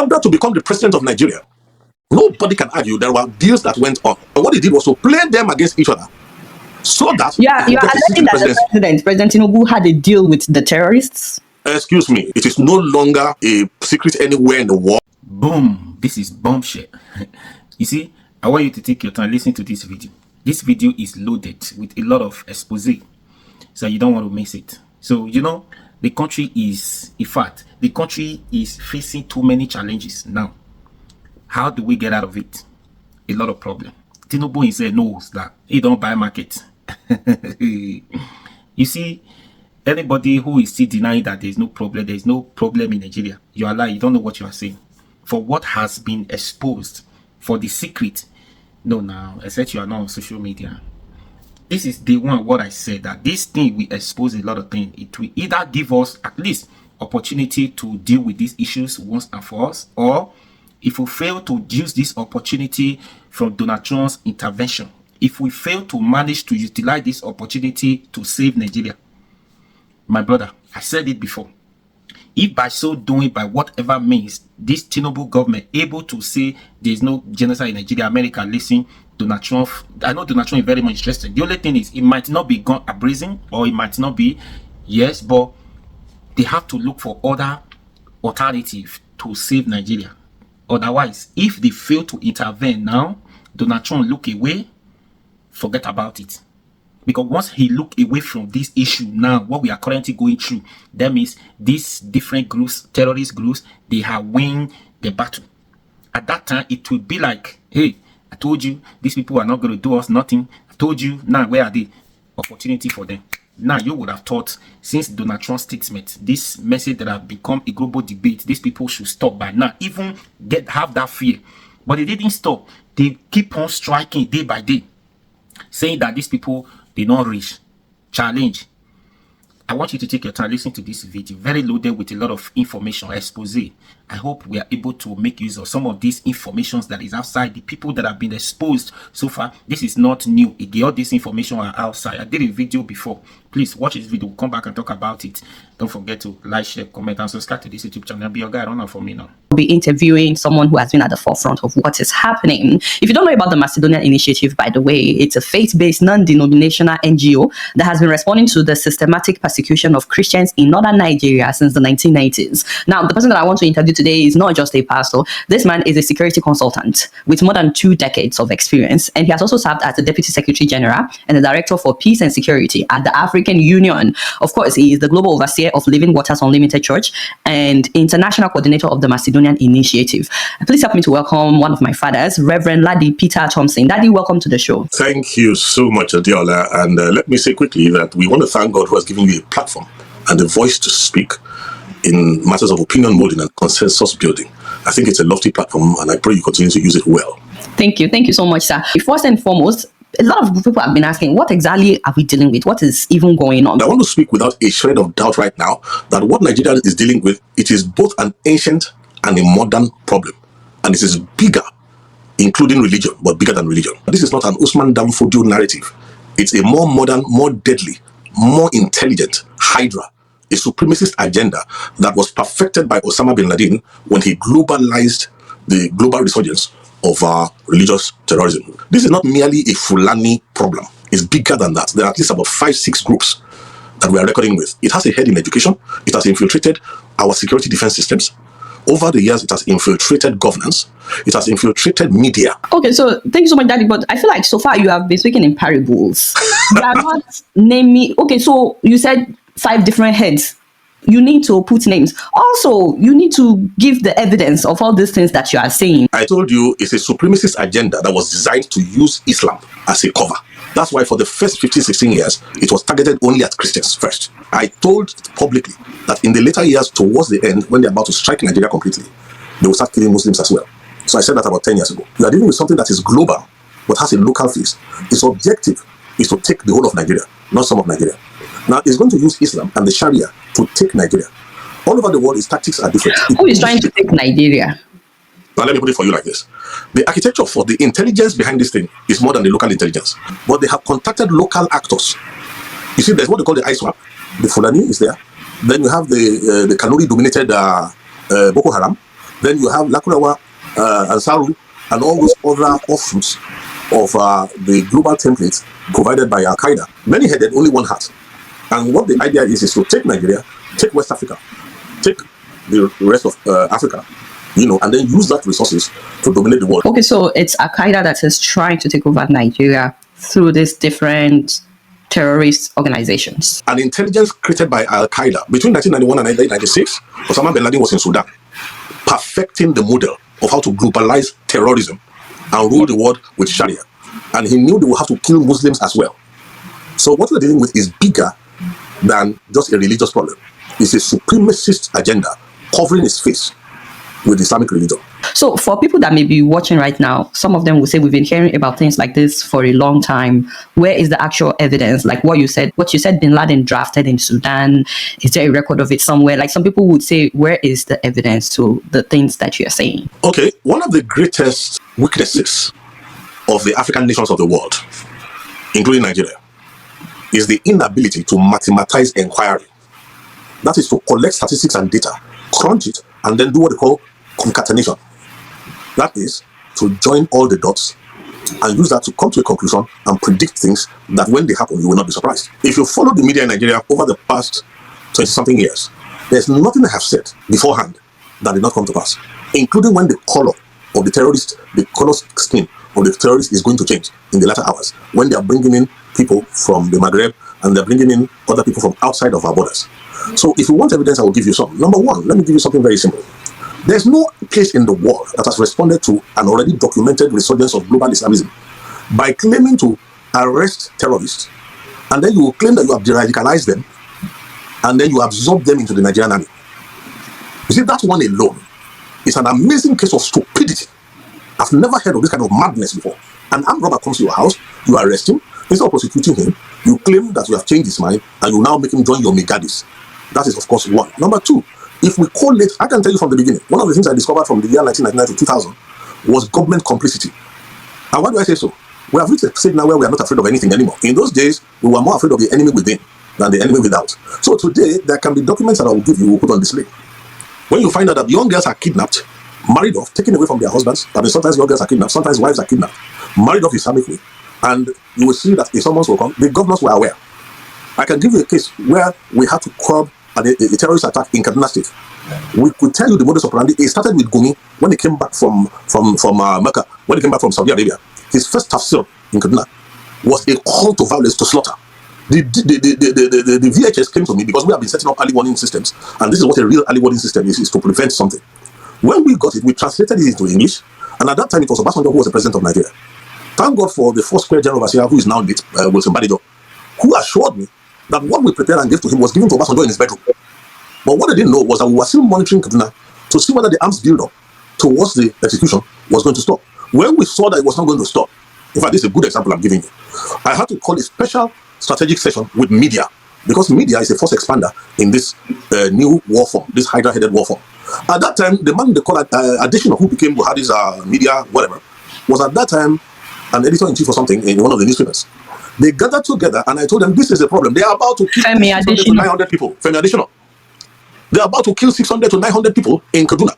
order to become the president of Nigeria. Nobody can argue there were deals that went on. But what he did was to play them against each other so that you're alleging that the President Tinubu had a deal with the terrorists? Excuse me, it is no longer a secret anywhere in the world. Boom, this is bombshell. You see, I want you to take your time, listen to this video. This video is loaded with a lot of expose, so you don't want to miss it. So, you know, the country is, in fact, the country is facing too many challenges now. How do we get out of it? A lot of problem. Tinubu himself knows that he don't buy market. You see, anybody who is still denying that there's no problem in Nigeria, you are lying. You don't know what you are saying. For what has been exposed, for the secret, no, now, except you are not on social media. This is the one what I said, that this thing will expose a lot of things. It will either give us at least opportunity to deal with these issues once and for all, or if we fail to use this opportunity from Donald Trump's intervention, if we fail to manage to utilize this opportunity to save Nigeria, my brother, I said it before, if by so doing, by whatever means, this Tinubu government able to say there's no genocide in Nigeria, America, listen, Donald Trump, I know Donald Trump is very much interested. The only thing is, it might not be gone abrasing, or it might not be, yes, but they have to look for other alternative to save Nigeria. Otherwise, if they fail to intervene now, Donald Trump look away, forget about it. Because once he look away from this issue now, what we are currently going through, that means these different groups, terrorist groups, they have won the battle. At that time, it will be like, hey, I told you, these people are not going to do us nothing. I told you, now where are they? Opportunity for them. Now, you would have thought, since Donald Trump's statement, this message that have become a global debate, these people should stop by now, even have that fear. But they didn't stop. They keep on striking day by day, saying that these people, they don't reach. Challenge. I want you to take your time, listen to this video, very loaded with a lot of information, expose. I hope we are able to make use of some of these informations that is outside. The people that have been exposed so far, this is not new. All this information are outside. I did a video before. Please watch this video. We'll come back and talk about it. Don't forget to like, share, comment, and subscribe to this YouTube channel. Be your guy. Run out for me now. Be interviewing someone who has been at the forefront of what is happening. If you don't know about the Macedonian Initiative, by the way, it's a faith-based, non-denominational NGO that has been responding to the systematic persecution of Christians in northern Nigeria since the 1990s. Now, the person that I want to interview today is not just a pastor. This man is a security consultant with more than 2 decades of experience, and he has also served as the Deputy Secretary General and the Director for Peace and Security at the African Union. Of course, he is the Global Overseer of Living Waters Unlimited Church and International Coordinator of the Macedonian Initiative. Please help me to welcome one of my fathers, Reverend Ladi Peter Thompson. Daddy, welcome to the show. Thank you so much, Adiola. And let me say quickly that we want to thank God who has given you a platform and a voice to speak in matters of opinion molding and consensus building. I think it's a lofty platform, and I pray you continue to use it well. Thank you. Thank you so much, sir. First and foremost, a lot of people have been asking, what exactly are we dealing with? What is even going on? I want to speak without a shred of doubt right now that what Nigeria is dealing with, it is both an ancient and a modern problem. And it is bigger, including religion, but bigger than religion. This is not an Usman Danfodio narrative. It's a more modern, more deadly, more intelligent Hydra, a supremacist agenda that was perfected by Osama bin Laden when he globalized the global resurgence of religious terrorism. This is not merely a Fulani problem. It's bigger than that. There are at least about 5-6 groups that we are reckoning with. It has a head in education. It has infiltrated our security defense systems. Over the years, it has infiltrated governance. It has infiltrated media. Okay, so thank you so much, Daddy. But I feel like so far you have been speaking in parables. You are not naming. Okay, so you said 5 different heads. You need to put names. Also, you need to give the evidence of all these things that you are saying. I told you it's a supremacist agenda that was designed to use Islam as a cover. That's why for the first 15-16 years, it was targeted only at Christians first. I told publicly that in the later years, towards the end, when they're about to strike Nigeria completely, they will start killing Muslims as well. So I said that about 10 years ago. We are dealing with something that is global, but has a local face. Its objective is to take the whole of Nigeria, not some of Nigeria. Now, it's going to use Islam and the Sharia to take Nigeria. All over the world, its tactics are different. Who is trying to take Nigeria? Now, let me put it for you like this. The architecture for the intelligence behind this thing is more than the local intelligence. But they have contacted local actors. You see, there's what they call the ISWAP. The Fulani is there. Then you have the Kanuri-dominated Boko Haram. Then you have Lakurawa, Ansaru, and all those other offshoots of the global templates provided by Al-Qaeda. Many headed, only one hat. And what the idea is to take Nigeria, take West Africa, take the rest of Africa, and then use that resources to dominate the world. Okay, so it's Al-Qaeda that is trying to take over Nigeria through these different terrorist organizations. An intelligence created by Al-Qaeda between 1991 and 1996, Osama bin Laden was in Sudan, perfecting the model of how to globalize terrorism and rule the world with Sharia. And he knew they would have to kill Muslims as well. So what we're dealing with is bigger than just a religious problem. It's a supremacist agenda covering its face with Islamic religion. So for people that may be watching right now, some of them will say, we've been hearing about things like this for a long time. Where is the actual evidence? Like what you said, bin Laden drafted in Sudan. Is there a record of it somewhere? Like some people would say, where is the evidence to the things that you're saying? Okay, one of the greatest weaknesses of the African nations of the world, including Nigeria, is the inability to mathematize inquiry. That is to collect statistics and data, crunch it, and then do what they call concatenation. That is to join all the dots and use that to come to a conclusion and predict things that when they happen, you will not be surprised. If you follow the media in Nigeria over the past 20-something years, there's nothing I have said beforehand that did not come to pass, including when the color of the terrorist, the color scheme of the terrorist is going to change in the latter hours, when they are bringing in people from the Maghreb and they're bringing in other people from outside of our borders. So if you want evidence, I will give you some. Number one, let me give you something very simple. There's no place in the world that has responded to an already documented resurgence of global Islamism by claiming to arrest terrorists, and then you will claim that you have de-radicalized them, and then you absorb them into the Nigerian army. You see, that one alone is an amazing case of stupidity. I've never heard of this kind of madness before. An armed robber comes to your house, you arrest him, instead of prosecuting him, you claim that you have changed his mind, and you now make him join your Megadis. That is, of course, one. Number two, if we correlate, I can tell you from the beginning, one of the things I discovered from the year 1999 to 2000 was government complicity. And why do I say so? We have reached a stage now where we are not afraid of anything anymore. In those days, we were more afraid of the enemy within than the enemy without. So today, there can be documents that I will give you, we'll put on display. When you find out that young girls are kidnapped, married off, taken away from their husbands, I mean, sometimes young girls are kidnapped, sometimes wives are kidnapped, married off Islamically, and you will see that if someone will come, the governors were aware. I can give you a case where we had to curb a terrorist attack in Kaduna State. We could tell you the modus operandi. It started with Gumi when he came back from Mecca, when he came back from Saudi Arabia. His first tafsir in Kaduna was a call to violence, to slaughter. The VHS came to me because we have been setting up early warning systems, and this is what a real early warning system is to prevent something. When we got it, we translated it into English, and at that time it was Obasanjo who was the president of Nigeria. Thank God for the first square general overseer, who is now Wilson Badijo, who assured me that what we prepared and gave to him was given to Obasanjo in his bedroom. But what I didn't know was that we were still monitoring Kaduna to see whether the arms build-up towards the execution was going to stop. When we saw that it was not going to stop, in fact, this is a good example I'm giving you, I had to call a special strategic session with media, because media is a force expander in this new war form, this Hydra-headed war form. At that time, the man they call Additional, who became Buhari's media, whatever, was at that time an editor-in-chief or something in one of the newspapers. They gathered together, and I told them, this is a problem. They are about to kill 600 to 900 people. Femi Additional. They are about to kill 600 to 900 people in Kaduna.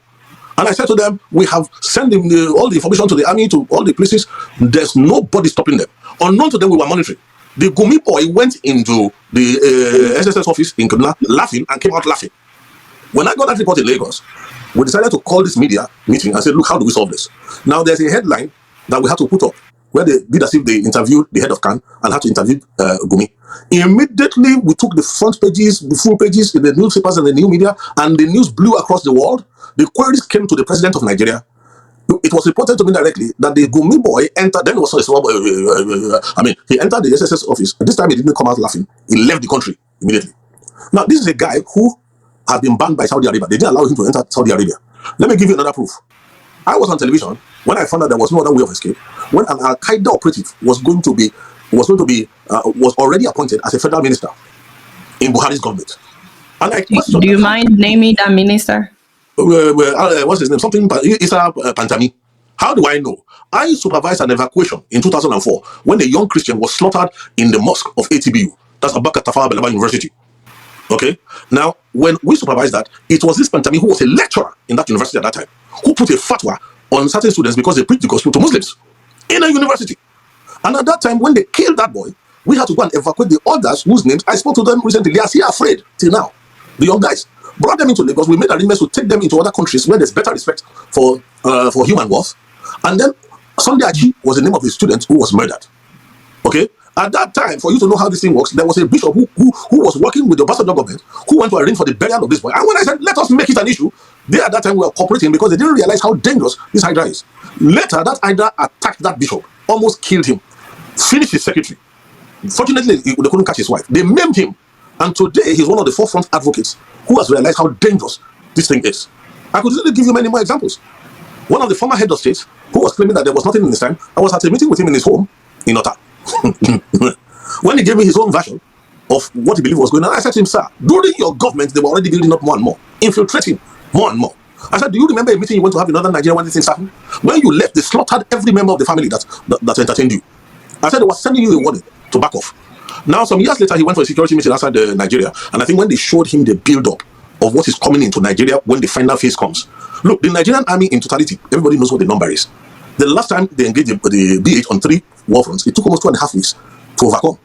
And I said to them, we have sent all the information to the army, to all the places. There's nobody stopping them. Unknown to them, we were monitoring. The Gumi boy went into the SSS office in Kaduna laughing and came out laughing. When I got that report in Lagos, we decided to call this media meeting and said, look, how do we solve this? Now, there's a headline that we had to put up, where they did as if they interviewed the head of CAN and had to interview Gumi. Immediately, we took the front pages, the full pages in the newspapers and the new media, and the news blew across the world. The queries came to the president of Nigeria. It was reported to me directly that the Gumi boy entered, then it was a small boy, he entered the SSS office. This time he didn't come out laughing. He left the country immediately. Now, this is a guy who had been banned by Saudi Arabia. They didn't allow him to enter Saudi Arabia. Let me give you another proof. I was on television when I found out there was no other way of escape, when an Al-Qaeda operative was already appointed as a federal minister in Buhari's government. And I questioned, do you mind naming that minister? What's his name? Something Issa Pantami. How do I know? I supervised an evacuation in 2004 when a young Christian was slaughtered in the mosque of ATBU. That's Abubakar Tafawa Balewa University. Okay. Now, when we supervised that, it was this Pantami who was a lecturer in that university at that time who put a fatwa on certain students because they preached the gospel to Muslims in a university. And at that time, when they killed that boy, we had to go and evacuate the others whose names I spoke to them recently. They are still afraid till now. The young guys brought them into Lagos. We made arrangements to take them into other countries where there's better respect for human worth. And then Sunday Achi was the name of the student who was murdered. Okay. At that time, for you to know how this thing works, there was a bishop who was working with the Ambassador government who went to arrange for the burial of this boy. And when I said, let us make it an issue, they at that time were cooperating because they didn't realize how dangerous this Hydra is. Later, that Hydra attacked that bishop, almost killed him, finished his secretary. Fortunately, they couldn't catch his wife. They maimed him. And today, he's one of the forefront advocates who has realized how dangerous this thing is. I could easily give you many more examples. One of the former head of states who was claiming that there was nothing in his time, I was at a meeting with him in his home in Ota. When he gave me his own version of what he believed was going on, I said to him, sir, during your government, they were already building up more and more, infiltrating more and more. I said, do you remember a meeting you went to have in northern Nigeria when these things happened? When you left, they slaughtered every member of the family that entertained you. I said they were sending you a warning to back off. Now, some years later, he went for a security meeting outside Nigeria, and I think when they showed him the build-up of what is coming into Nigeria when the final phase comes. Look, the Nigerian army in totality, everybody knows what the number is. The last time they engaged the BH on 3 war fronts, it took almost 2.5 weeks to overcome.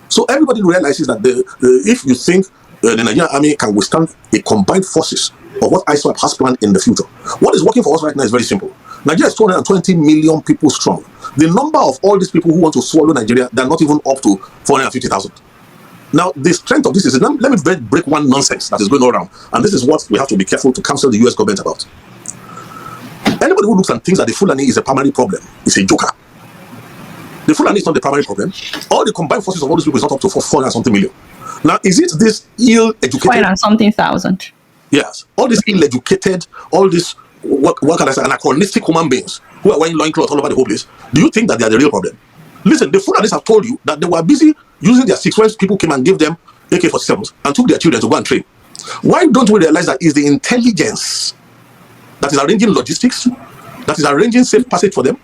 So everybody realizes that if you think the Nigerian army can withstand a combined forces of what ISWAP has planned in the future, what is working for us right now is very simple. Nigeria is 220 million people strong. The number of all these people who want to swallow Nigeria, they're not even up to 450,000. Now, the strength of this is, let me break one nonsense that is going on around. And this is what we have to be careful to counsel the US government about. Anybody who looks and thinks that the Fulani is a primary problem is a joker. The Fulani is not the primary problem. All the combined forces of all these people is not up to 400 something million. Now, is it this ill-educated... 400 something thousand. Yes. All these ill-educated, all these, what can I say, anachronistic human beings who are wearing loincloths all over the whole place, do you think that they are the real problem? Listen, the Fulanis have told you that they were busy using their 6 when people came and gave them AK-47s and took their children to go and train. Why don't we realize that it's the intelligence that is arranging logistics, that is arranging safe passage for them?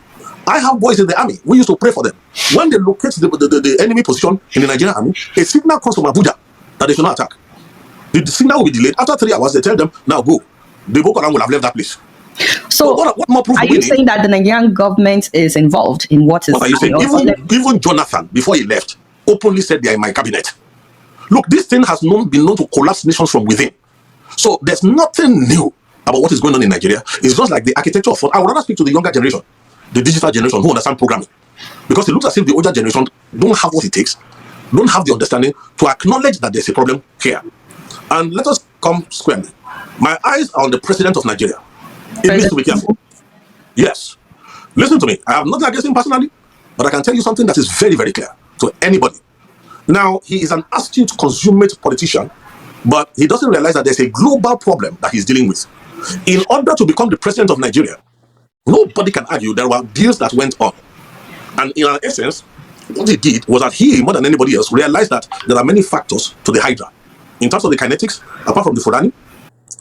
I have boys in the army. We used to pray for them. When they locate the enemy position in the Nigerian army, a signal comes from Abuja that they should not attack. The signal will be delayed. After 3 hours, they tell them, now go. The Boko Haram will have left that place. So, what more proof are you saying that the Nigerian government is involved in what is... What are you saying? Even Jonathan, before he left, openly said they are in my cabinet. Look, this thing has been known to collapse nations from within. So there's nothing new about what is going on in Nigeria. It's just like the architecture of... I would rather speak to the younger generation, the digital generation who understand programming. Because it looks as if the older generation don't have what it takes, don't have the understanding to acknowledge that there's a problem here. And let us come squarely. My eyes are on the president of Nigeria. It needs to be careful. Yes. Listen to me. I have nothing against him personally, but I can tell you something that is very, very clear to anybody. Now, he is an astute, consummate politician, but he doesn't realize that there's a global problem that he's dealing with. In order to become the president of Nigeria, nobody can argue there were deals that went on. And in essence, what he did was that he, more than anybody else, realized that there are many factors to the Hydra. In terms of the kinetics, apart from the Fulani,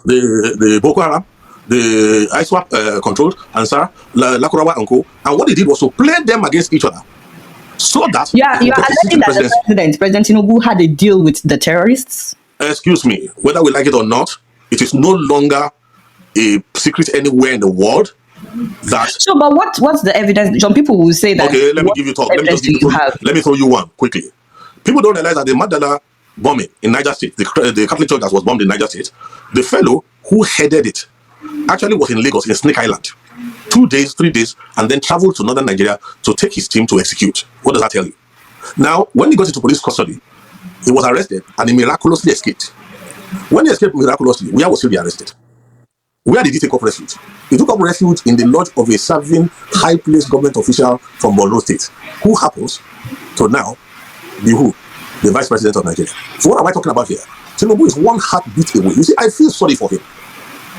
the Boko Haram, the ISWAP controlled, Ansar, Lakurawa and Co. And what he did was to play them against each other. So that... you are alleging that President Tinubu had a deal with the terrorists? Excuse me, whether we like it or not, it is no longer a secret anywhere in the world that... So, but what's the evidence? Some people will say that... Okay, let me give you talk. Let me throw you one quickly. People don't realize that the Mandela bombing in Niger State, the Catholic church that was bombed in Niger State, the fellow who headed it actually was in Lagos, in Snake Island. 2 days, 3 days, and then traveled to northern Nigeria to take his team to execute. What does that tell you? Now, when he got into police custody, he was arrested and he miraculously escaped. When he escaped miraculously, where was he arrested? Where did he take up refuge? He took up refuge in the lodge of a serving high-placed government official from Borno State, who happens to now be who? The Vice President of Nigeria. So what am I talking about here? Tinubu is one heartbeat away. You see, I feel sorry for him.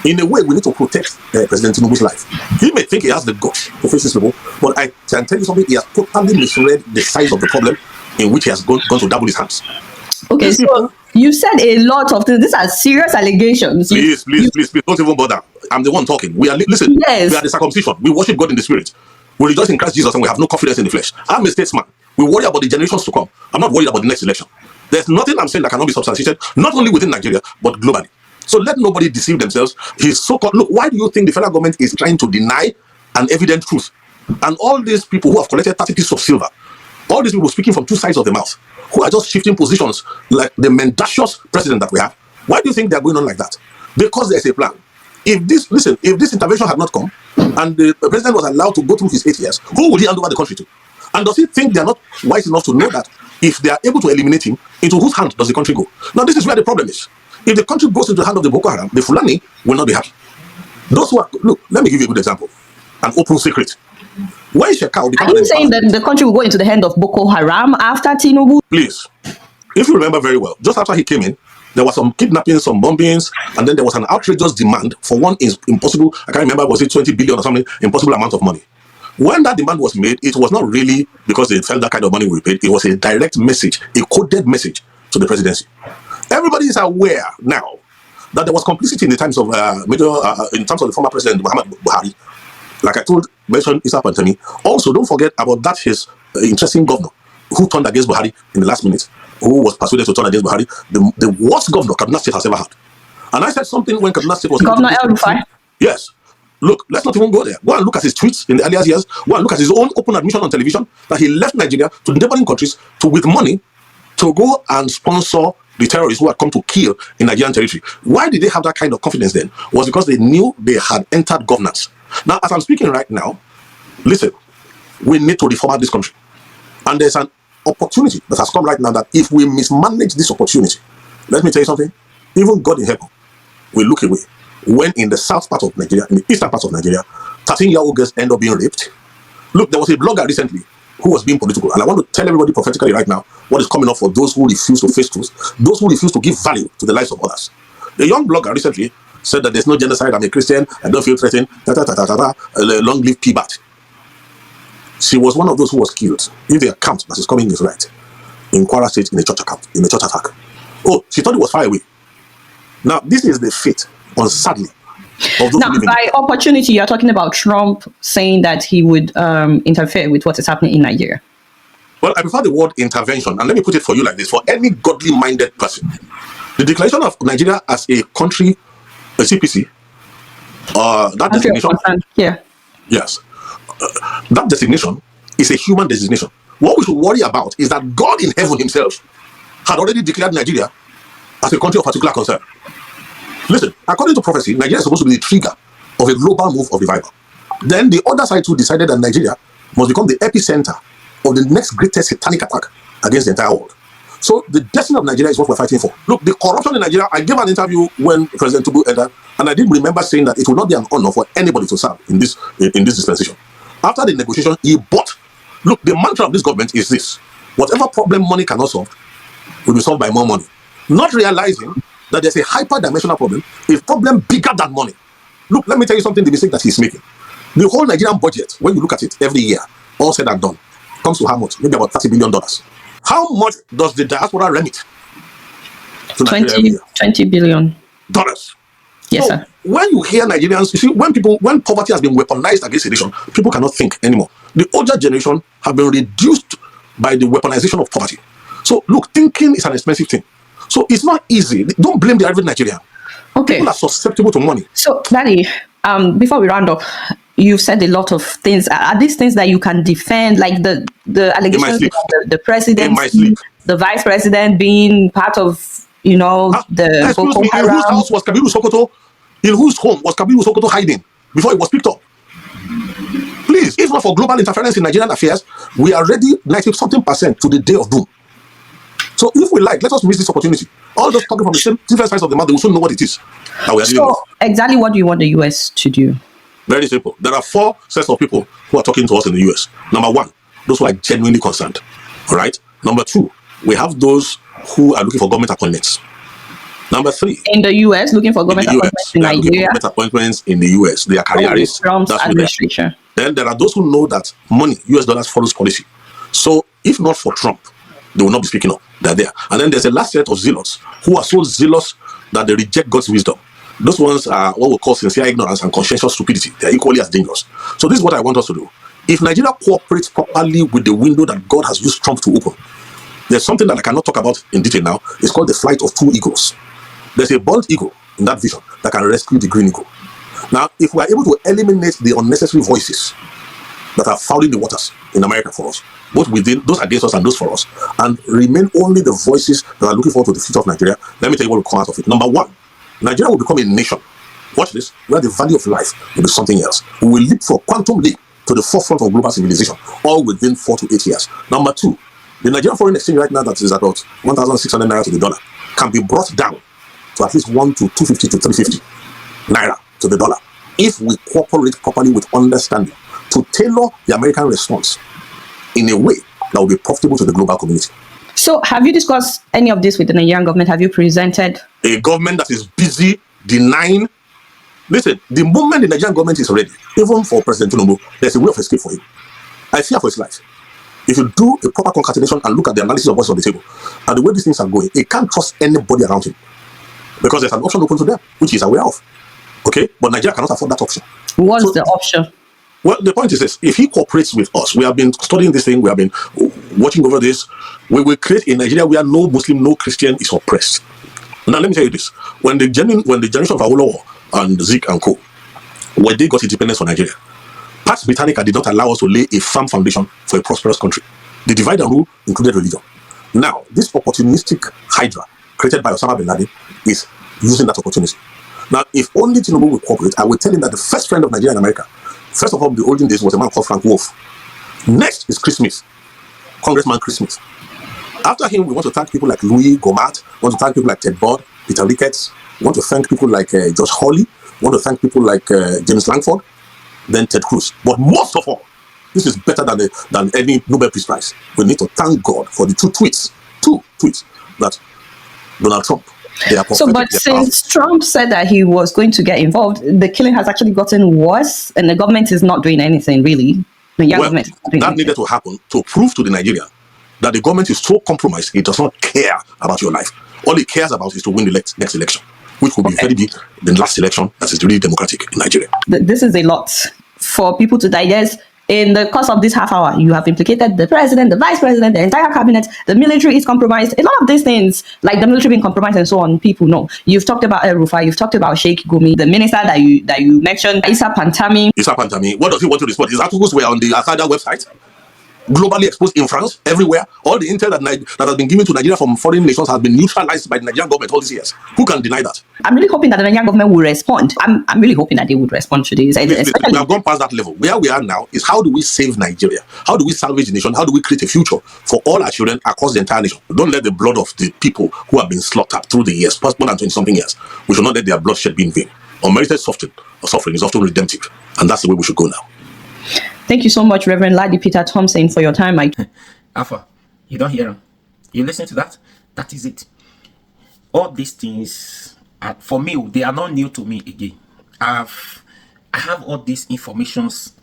In a way, we need to protect President Tinubu's life. He may think he has the guts to face this people, but I can tell you something, he has totally misread the size of the problem in which he has gone to double his hands. Okay, so you said a lot of things. These are serious allegations. Please, don't even bother. I'm the one talking. Listen, yes. We are the circumcision. We worship God in the spirit. We rejoice in Christ Jesus and we have no confidence in the flesh. I'm a statesman. We worry about the generations to come. I'm not worried about the next election. There's nothing I'm saying that cannot be substantiated, not only within Nigeria, but globally. So let nobody deceive themselves. His so-called, look, why do you think the federal government is trying to deny an evident truth? And all these people who have collected 30 pieces of silver, all these people speaking from two sides of the mouth, who are just shifting positions like the mendacious president that we have, why do you think they're going on like that? Because there's a plan. If this intervention had not come, and the president was allowed to go through his 8 years, who would he hand over the country to? And does he think they're not wise enough to know that if they are able to eliminate him, into whose hand does the country go? Now, this is where the problem is. If the country goes into the hand of the Boko Haram, the Fulani will not be happy. Those who are, look, let me give you a good example. An open secret. When Shekau became Are you saying that the country will go into the hand of Boko Haram after Tinubu? Please, if you remember very well, just after he came in, there was some kidnappings, some bombings, and then there was an outrageous demand for one impossible, I can't remember, was it 20 billion or something, impossible amount of money. When that demand was made, it was not really because they felt that kind of money we paid. It was a direct message, a coded message to the presidency. Everybody is aware now that there was complicity in the times of in terms of the former president Muhammad Buhari. Like I mentioned Issa Pantami. Also, don't forget about that his interesting governor who turned against Buhari in the last minute, who was persuaded to turn against Buhari, the worst governor Kaduna State has ever had. And I said something when Kaduna State was Governor El-Rufai. Yes. Look, let's not even go there. Go and look at his tweets in the earlier years. Go and look at his own open admission on television that he left Nigeria to neighboring countries with money to go and sponsor the terrorists who had come to kill in Nigerian territory. Why did they have that kind of confidence then? Was because they knew they had entered governance. Now, as I'm speaking right now, listen, we need to reformat this country. And there's an opportunity that has come right now that if we mismanage this opportunity, let me tell you something, even God in heaven will look away. When in the south part of Nigeria, in the eastern part of Nigeria, 13-year-old girls end up being raped. Look, there was a blogger recently who was being political, and I want to tell everybody prophetically right now what is coming up for those who refuse to face truth, those who refuse to give value to the lives of others. The young blogger recently said that there's no genocide, I'm a Christian, I don't feel threatened, long live P-Bat. She was one of those who was killed, if the account that is coming is right, in Kwara State in a church attack. Oh, she thought it was far away. Now, this is the fate, sadly, of those now, by opportunity, you're talking about Trump saying that he would interfere with what is happening in Nigeria. Well, I prefer the word intervention, and let me put it for you like this: for any godly-minded person, the declaration of Nigeria as a country, a CPC, that designation, yes, that designation is a human designation. What we should worry about is that God in heaven himself had already declared Nigeria as a country of particular concern. Listen, according to prophecy, Nigeria is supposed to be the trigger of a global move of revival. Then the other side too decided that Nigeria must become the epicenter of the next greatest satanic attack against the entire world. So the destiny of Nigeria is what we're fighting for. Look, the corruption in Nigeria, I gave an interview when President Tinubu entered, and I didn't remember saying that it will not be an honor for anybody to serve in this dispensation. After the negotiation, he bought. Look, the mantra of this government is this: whatever problem money cannot solve will be solved by more money. Not realizing that there's a hyper-dimensional problem, a problem bigger than money. Look, let me tell you something, the mistake that he's making. The whole Nigerian budget, when you look at it every year, all said and done, comes to how much? Maybe about $30 billion. How much does the diaspora remit to Nigeria every year? $20 billion. Yes, so, sir. When you hear Nigerians, you see, when poverty has been weaponized against a nation, people cannot think anymore. The older generation have been reduced by the weaponization of poverty. So, look, thinking is an expensive thing. So it's not easy. Don't blame the average Nigerian. Okay. People are susceptible to money. So, Daddy, before we round up, you've said a lot of things. Are these things that you can defend, like the allegations of the president, the vice president being part of, the Boko Haram? In whose house was Kabiru Sokoto? In whose home was Kabiru Sokoto hiding before it was picked up? Please, if not for global interference in Nigerian affairs, we are ready 90-something% to the day of doom. So if we like, let us miss this opportunity. All those talking from the same different sides of the mouth, they will soon know what it is. So exactly what do you want the US to do? Very simple. There are 4 sets of people who are talking to us in the US. Number 1, those who are genuinely concerned. All right. Number 2, we have those who are looking for government appointments. Number 3, in the US, looking for government appointments in Nigeria. Government appointments in the US. They are careerists. Trump's administration. Then there are those who know that money, US dollars, follows policy. So if not for Trump, they will not be speaking up. They're there. And then there's a last set of zealots who are so zealous that they reject God's wisdom. Those ones are what we call sincere ignorance and conscientious stupidity. They're equally as dangerous. So this is what I want us to do. If Nigeria cooperates properly with the window that God has used Trump to open, There's something that I cannot talk about in detail now. It's called the flight of two eagles. There's a bald eagle in that vision that can rescue the green eagle. Now, if we are able to eliminate the unnecessary voices that are fouling the waters in America for us, both within those against us and those for us, and remain only the voices that are looking forward to the future of Nigeria, let me tell you what will come out of it. Number one, Nigeria will become a nation. Watch this, where the value of life will be something else. We will leap for quantum leap to the forefront of global civilization, all within 4 to 8 years. Number two, the Nigerian foreign exchange right now that is about 1,600 naira to the dollar can be brought down to at least 1 to 250 to 350 naira to the dollar if we cooperate properly with understanding to tailor the American response in a way that will be profitable to the global community. So have you discussed any of this with the Nigerian government? Have you presented a government that is busy denying? Listen, the moment the Nigerian government is ready, even for President Tinubu, there's a way of escape for him. I fear for his life. If you do a proper concatenation and look at the analysis of what's on the table and the way these things are going, he can't trust anybody around him because there's an option open to them, which he's aware of. Okay? But Nigeria cannot afford that option. What's the option? Well, the point is this. If he cooperates with us, we have been studying this thing, we have been watching over this, we will create a Nigeria where no Muslim, no Christian is oppressed. Now, let me tell you this. When the generation of Awolowo and Zik and co, when they got independence from Nigeria, Pax Britannica did not allow us to lay a firm foundation for a prosperous country. The divide and rule included religion. Now, this opportunistic hydra created by Osama bin Laden is using that opportunity. Now, if only Tinubu will cooperate, I will tell him that the first friend of Nigeria and America, first of all, in the olden days, was a man called Frank Wolf. Next is Chris Smith, Congressman Chris Smith. After him, we want to thank people like Louis Gohmert, we want to thank people like Ted Budd, Peter Ricketts, we want to thank people like Josh Hawley, we want to thank people like James Langford, then Ted Cruz. But most of all, this is better than any Nobel Peace Prize. We need to thank God for the two tweets that Donald Trump. So, but since Trump said that he was going to get involved, the killing has actually gotten worse, and the government is not doing anything really. That needed to happen to prove to the Nigerian that the government is so compromised, it does not care about your life. All it cares about is to win the next election, which will be very big, the last election that is really democratic in Nigeria. This is a lot for people to digest. In the course of this half hour, you have implicated the president, the vice president, the entire cabinet, the military is compromised. A lot of these things, like the military being compromised and so on, people know. You've talked about El Rufai, you've talked about Sheikh Gumi, the minister that you mentioned, Issa Pantami. What does he want to respond? His articles were on the Asada website, globally exposed in France, everywhere. All the intel that has been given to Nigeria from foreign nations has been neutralized by the Nigerian government all these years. Who can deny that? I'm really hoping that the Nigerian government will respond. I'm really hoping that they would respond to this. We have gone past that level. Where we are now is how do we save Nigeria? How do we salvage the nation? How do we create a future for all our children across the entire nation? Don't let the blood of the people who have been slaughtered through the years, past more than 20-something years, we should not let their bloodshed be in vain. Unmerited suffering is often redemptive, and that's the way we should go now. Thank you so much, Reverend Ladi Peter Thompson, for your time. Alpha, you don't hear him. You listen to that? That is it. All these things, for me, they are not new to me again. I have all these informations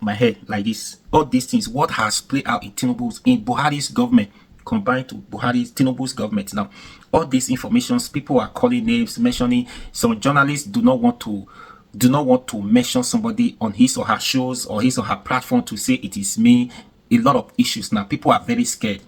in my head like this. All these things, what has played out in Buhari's government, combined to Tinubu's government. Now, all these informations, people are calling names, mentioning. Some journalists do not want to mention somebody on his or her shows or his or her platform to say it is me. A lot of issues now. People are very scared.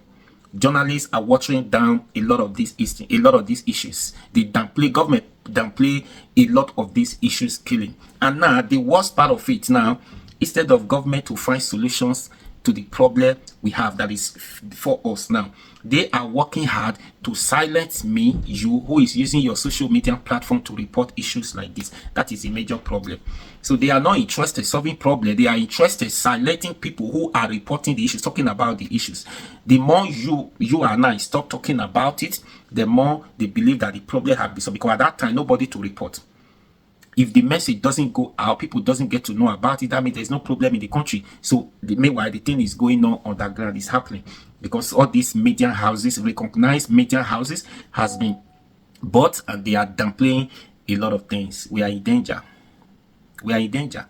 Journalists are watering down a lot of these issues. The government downplay a lot of these issues killing. And now the worst part of it now, instead of government to find solutions to the problem we have that is for us now, they are working hard to silence me, you who is using your social media platform to report issues like this. That is a major problem. So they are not interested in solving problem. They are interested in silencing people who are reporting the issues, talking about the issues. The more you and I stop talking about it, the more they believe that the problem has been solved, because at that time nobody to report. If the message doesn't go out, people doesn't get to know about it, that means there's no problem in the country. So meanwhile, the thing is going on underground, is happening, because all these media houses, recognized media houses, has been bought, and they are downplaying a lot of things. We are in danger. We are in danger.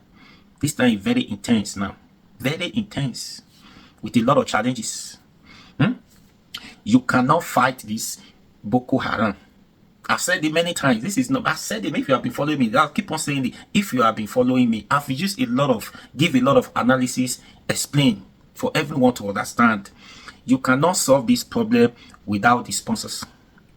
This time is very intense now. Very intense. With a lot of challenges. You cannot fight this Boko Haram. I've said it many times. This is not. I've said it. If you have been following me, I'll keep on saying it. If you have been following me, I've used give a lot of analysis, explain for everyone to understand. You cannot solve this problem without the sponsors.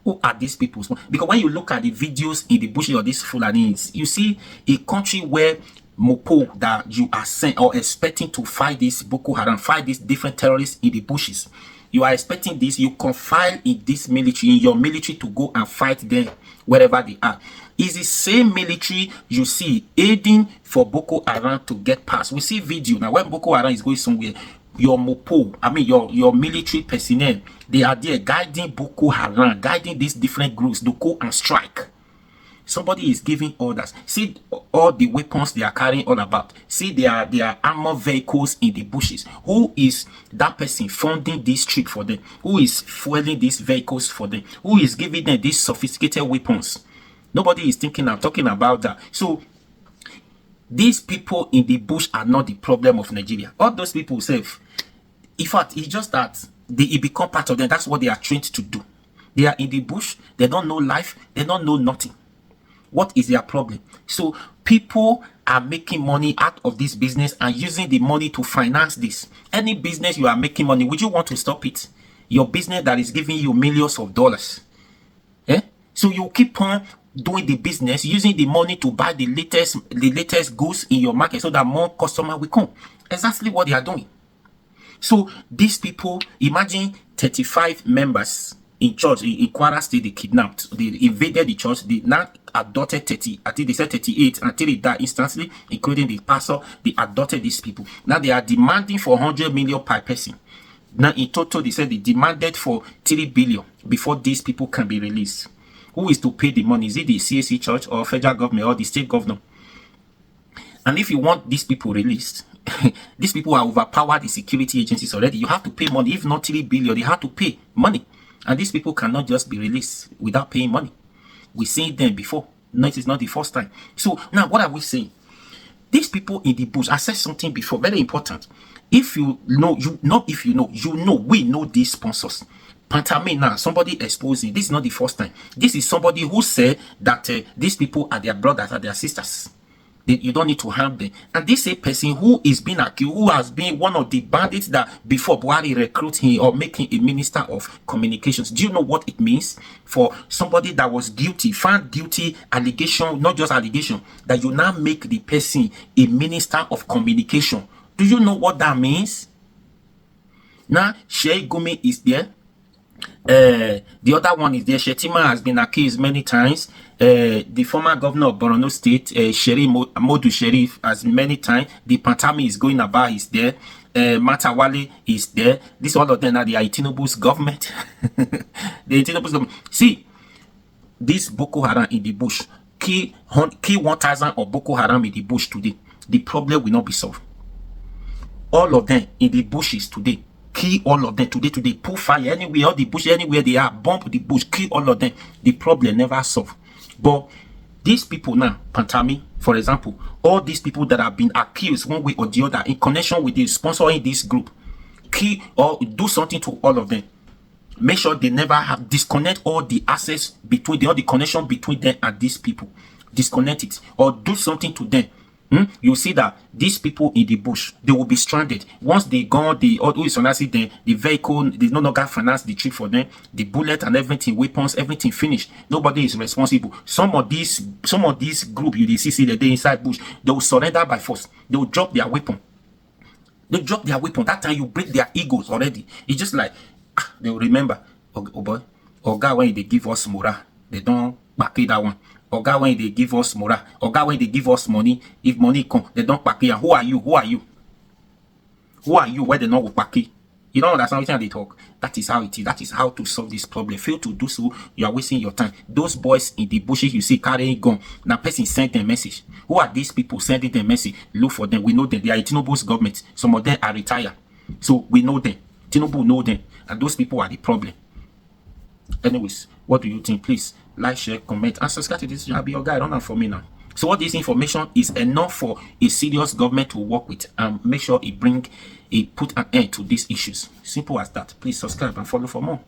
Who are these people? Because when you look at the videos in the bush of these Fulanis, you see a country where Mopo that you are sent or expecting to fight this Boko Haram, fight these different terrorists in the bushes. You are expecting this, you confide in this military, in your military, to go and fight them wherever they are. Is the same military you see aiding for Boko Haram to get past. We see video now when Boko Haram is going somewhere, your Mopo, I mean your military personnel, they are there guiding Boko Haram, guiding these different groups to go and strike. Somebody is giving orders. See all the weapons they are carrying all about. See their armored vehicles in the bushes. Who is that person funding this trip for them? Who is fueling these vehicles for them? Who is giving them these sophisticated weapons? Nobody is thinking and talking about that. So these people in the bush are not the problem of Nigeria. All those people say, in fact, it's just that it become part of them. That's what they are trained to do. They are in the bush. They don't know life. They don't know nothing. What is their problem? So people are making money out of this business and using the money to finance this. Any business you are making money, would you want to stop it? Your business that is giving you millions of dollars. So you keep on doing the business, using the money to buy the latest goods in your market so that more customers will come. Exactly what they are doing. So these people, imagine 35 members in church in Kwara State, they kidnapped, they invaded the church, they now adopted 30, I think they said 38 until they died instantly, including the pastor. They adopted these people. Now they are demanding for 100 million per person. Now in total, they said they demanded for 3 billion before these people can be released. Who is to pay the money? Is it the CAC church or federal government or the state governor? And if you want these people released, these people are overpowered the security agencies already. You have to pay money. If not 3 billion, they have to pay money. And these people cannot just be released without paying money. We've seen them before. No, it is not the first time. So now what are we saying? These people in the bush, I said something before, very important. If you know, we know these sponsors. Pantame now, somebody exposing. This is not the first time. This is somebody who said that these people are their brothers, are their sisters. You don't need to harm them. And this is a person who is being accused, who has been one of the bandits that before Buhari recruit him or make him a minister of communications. Do you know what it means for somebody that was guilty, found guilty, allegation, not just allegation, that you now make the person a minister of communication? Do you know what that means? Now, Sheikh Gumi is there. The other one is there. Shetima has been accused many times. The former governor of Borno State, Sherif Modu Sherif, has many times. The Pantami is going about, is there. Matawale is there. This all of them are the Tinubu's government. The Tinubu's government. See, this Boko Haram in the bush, key 1,000 of Boko Haram in the bush today. The problem will not be solved. All of them in the bushes today. Kill all of them today, put fire anywhere, all the bush, anywhere they are, bomb the bush, kill all of them. The problem never solved. But these people now, Pantami, for example, all these people that have been accused one way or the other in connection with the sponsoring this group, kill or do something to all of them. Make sure they never have disconnect all the access between them, all the connection between them and these people. Disconnect it or do something to them. You see that these people in the bush, they will be stranded. Once they gone, who is on accident, the vehicle, they no longer finance the trip for them, the bullet and everything, weapons, everything finished. Nobody is responsible. Some of these group you see that they inside bush, they will surrender by force. They will drop their weapon. They drop their weapon. That time you break their egos already. It's just like they will remember. Oh boy, oh God, when they give us morale, they don't back it that one. Or God, when they give us morale, or God, when they give us money, if money come, they don't pack it. Who are you? Who are you? Who are you? Where they not pack it? You don't understand how they talk. That is how it is. That is how to solve this problem. Fail to do so, you are wasting your time. Those boys in the bushes you see carrying gun. Now, person sent them message. Who are these people sending them message? Look for them. We know them. They are Tinubu's government. Some of them are retired. So we know them. Tinubu know them. And those people are the problem. Anyways, what do you think? Please like, share, comment, and subscribe to this channel. I'll be your guide. Run for me now. So what this information is enough for a serious government to work with and make sure it put an end to these issues. Simple as that. Please subscribe and follow for more.